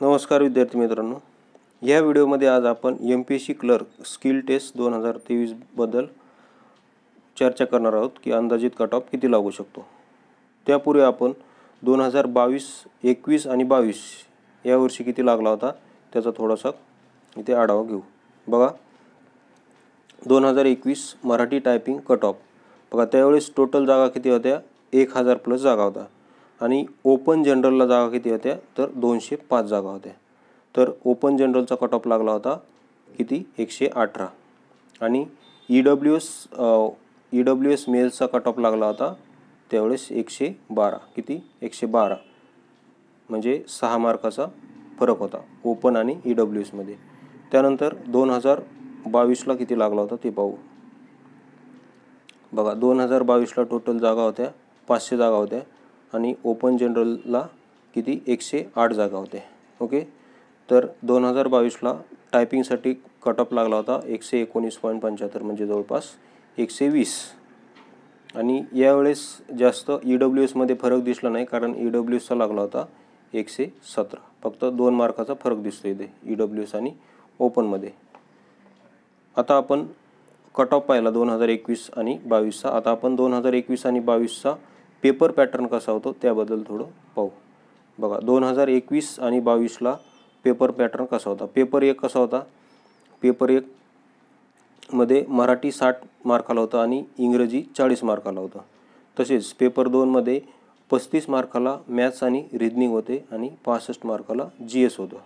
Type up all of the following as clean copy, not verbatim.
नमस्कार विद्यार्थी मित्रांनो, या व्हिडिओमध्ये आज आपण MPSC क्लर्क स्किल टेस्ट 2023 बद्दल चर्चा करणार आहोत की अंदाजित कट ऑफ किती लागू शकतो। त्यापूर्वी आपण 2022, 21 आणि 22 या वर्षी किती लागला होता त्याचा थोडासा इथे आढावा घेऊ। बघा, 2021 मराठी टायपिंग कट ऑफ बघा, त्यावेळेस टोटल जागा किती होत्या? 1000 प्लस जागा होता आणि ओपन जनरलला जागा किती होत्या? तर 205 जागा होत्या। तर ओपन जनरलचा कट ऑफ लागला होता किती? 118 आणि EWS मेल्सचा कट ऑफ लागला होता त्यावेळेस 112। किती? 112 म्हणजे 6 मार्काचा फरक होता ओपन आणि EWS मध्ये। त्यानंतर 2022ला किती लागला होता ते पाहू। बघा, 2022ला टोटल जागा होत्या 500 जागा होत्या आणि ओपन जनरलला किती? 108 जागा होत्या। ओके, तर 2022ला टायपिंगसाठी कट ऑफ लागला होता 119.75 म्हणजे जवळपास 120 आणि यावेळेस जास्त EWS मध्ये फरक दिसला नाही कारण EWSचा लागला होता 117। फक्त 2 मार्काचा फरक दिसतो इथे EWS आणि ओपनमध्ये। आता आपण कट ऑफ पाहिला 2021 आणि 22चा। आता आपण 2021 आणि 22चा पेपर पॅटर्न कसा होतो त्याबद्दल थोडं पाहू। बघा, 2021 आणि 22ला पेपर पॅटर्न कसा होता? पेपर 1 कसा होता? पेपर 1 मध्ये मराठी 60 मार्काला होता आणि इंग्रजी 40 मार्काला होता। तसेच पेपर 2 मध्ये 35 मार्काला मॅथ्स आणि रिजनिंग होते आणि 65 मार्काला GS होतं।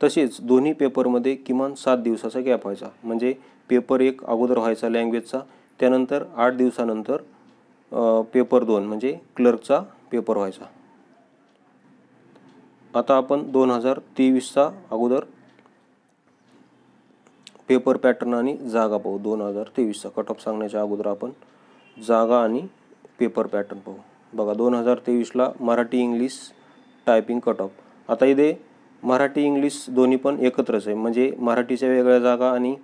तसेच दोन्ही पेपरमध्ये किमान 7 दिवसाचा गॅप व्हायचा, म्हणजे पेपर 1 अगोदर व्हायचा लँग्वेजचा, त्यानंतर 8 दिवसानंतर पेपर 2 म्हणजे क्लर्कचा पेपर व्हायचा। आता आपण 2023चा अगोदर पेपर पॅटर्न आणि जागा पाहू। 2023चा कट ऑफ सांगण्याच्या अगोदर आपण जागा आणि पेपर पॅटर्न पाहू। बघा, 2023ला Marathi English typing cut off. आता इथे मराठी इंग्लिश दोन्ही पण एकत्रच आहे, म्हणजे मराठीच्या वेगळ्या जागा आणि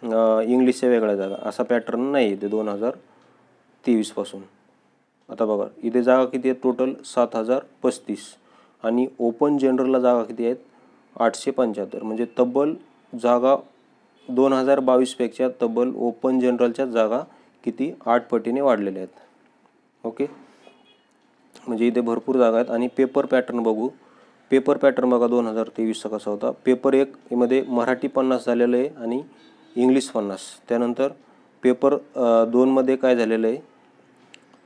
इंग्लिशच्या वेगळ्या जागा असा पॅटर्न नाही इथे 2023 पासून। आता बघा, इथे जागा किती आहेत? टोटल 7035 आणि ओपन जनरलला जागा किती आहेत? 875 म्हणजे तब्बल जागा 2022 पेक्षा तब्बल ओपन जनरलच्या जागा किती? 8 पटीने वाढलेल्या आहेत। ओके, म्हणजे इथे भरपूर जागा आहेत। आणि पेपर पॅटर्न बघू। पेपर पॅटर्न बघा 2023चा कसा होता? पेपर 1 मध्ये मराठी 50 झालेलं आहे आणि इंग्लिश 50। त्यानंतर पेपर 2 मध्ये काय झालेलं आहे?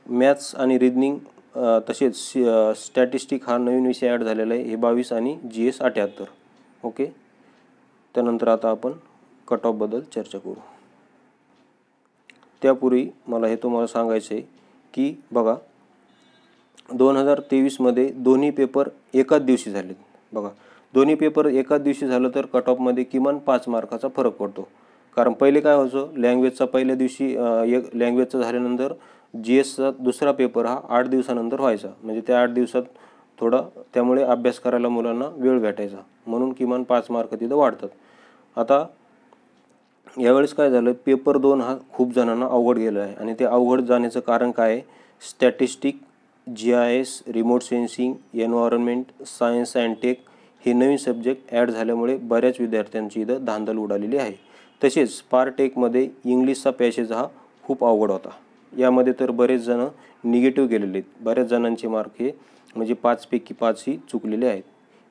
मॅथ्स आणि रिजनिंग तसेच स्टॅटिस्टिक हा नवीन विषय ॲड झालेला आहे, हे 22 आणि GS 78। ओके, त्यानंतर आता आपण कट ऑफबद्दल चर्चा करू। त्यापूर्वी मला हे तुम्हाला सांगायचं आहे की बघा, 2023 मध्ये दोन्ही पेपर एकाच दिवशी झालेत। बघा, दोन्ही पेपर एकाच दिवशी झालं तर कट ऑफमध्ये किमान 5 मार्काचा फरक पडतो। कारण पहिले काय व्हायचं? लँग्वेजचा पहिल्या दिवशी लँग्वेजचा झाल्यानंतर GSचा दुसरा पेपर हा 8 दिवसानंतर व्हायचा, म्हणजे त्या 8 दिवसात थोडा त्यामुळे अभ्यास करायला मुलांना वेळ भेटायचा, म्हणून किमान 5 मार्क तिथं वाढतात। आता यावेळेस काय झालं? पेपर 2 हा खूप जणांना अवघड गेला आहे आणि ते अवघड जाण्याचं कारण काय आहे? Statistic, GIS, remote sensing, environment, science and tech हे नवीन सब्जेक्ट ॲड झाल्यामुळे बऱ्याच विद्यार्थ्यांची इथं धांदल उडालेली आहे। तसेच पार्ट 1 मध्ये इंग्लिशचा पॅसेज हा खूप अवघड होता। यामध्ये तर बरेच जण निगेटिव्ह गेलेले आहेत, बऱ्याच जणांचे मार्क हे म्हणजे 5 पैकी 5 ही चुकलेले आहेत।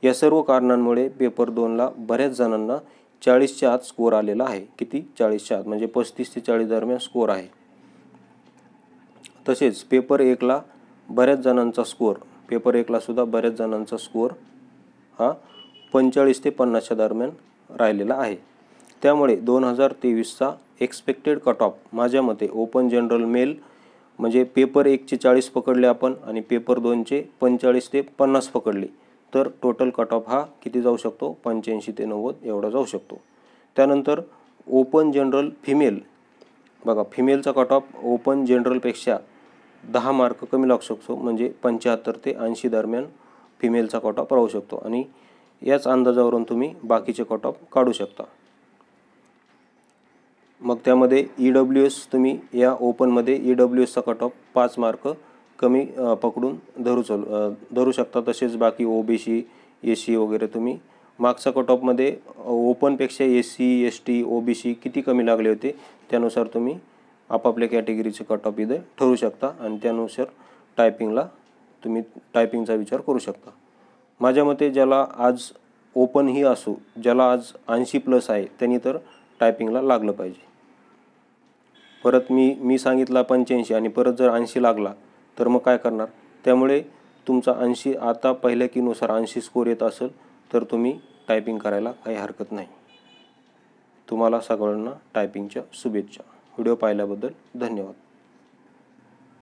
या सर्व कारणांमुळे पेपर 2ला बऱ्याच जणांना 40च्या आत स्कोर आलेला आहे। किती? 40च्या आत म्हणजे 35 ते 40 दरम्यान स्कोर आहे। तसेच पेपर 1ला बऱ्याच जणांचा स्कोर, पेपर 1ला सुद्धा बऱ्याच जणांचा स्कोर हा 45 ते 50च्या दरम्यान राहिलेला आहे। त्यामुळे 2023चा एक्सपेक्टेड कट ऑफ माझ्या मते ओपन जनरल मेल म्हणजे पेपर 1चे 40 पकडले आपण आणि पेपर 2चे 45 ते 50 पकडले तर टोटल कट ऑफ हा किती जाऊ शकतो? 85 ते 90 एवढा जाऊ शकतो। त्यानंतर ओपन जनरल फिमेल, बघा, फिमेलचा कट ऑफ ओपन जनरलपेक्षा 10 मार्क कमी लागू शकतो, म्हणजे 75 ते 80 दरम्यान फिमेलचा कट ऑफ राहू शकतो आणि याच अंदाजावरून तुम्ही बाकीचे कट ऑफ काढू शकता। मग त्यामध्ये EWS तुम्ही या ओपनमध्ये EWSचा कट ऑफ 5 मार्क कमी पकडून धरू शकता। तसेच बाकी OBC, SC वगैरे तुम्ही मागच्या कट ऑफमध्ये ओपनपेक्षा SC ST OBC किती कमी लागले होते त्यानुसार तुम्ही आपापल्या कॅटेगरीचे कट ऑफ इथे ठरवू शकता आणि त्यानुसार तुम्ही टायपिंगचा विचार करू शकता। माझ्या मते ज्याला आज ओपन ही असो, ज्याला आज 80+ आहे त्यांनी तर टायपिंगला लागलं पाहिजे। परत मी सांगितला 85 आणि परत जर 80 लागला तर मग काय करणार? त्यामुळे तुमचा 80 आता पहिल्या कीनुसार 80 स्कोर येत असेल तर तुम्ही टायपिंग करायला काही हरकत नाही। तुम्हाला सगळ्यांना टायपिंगच्या शुभेच्छा। व्हिडिओ पाहिल्याबद्दल धन्यवाद।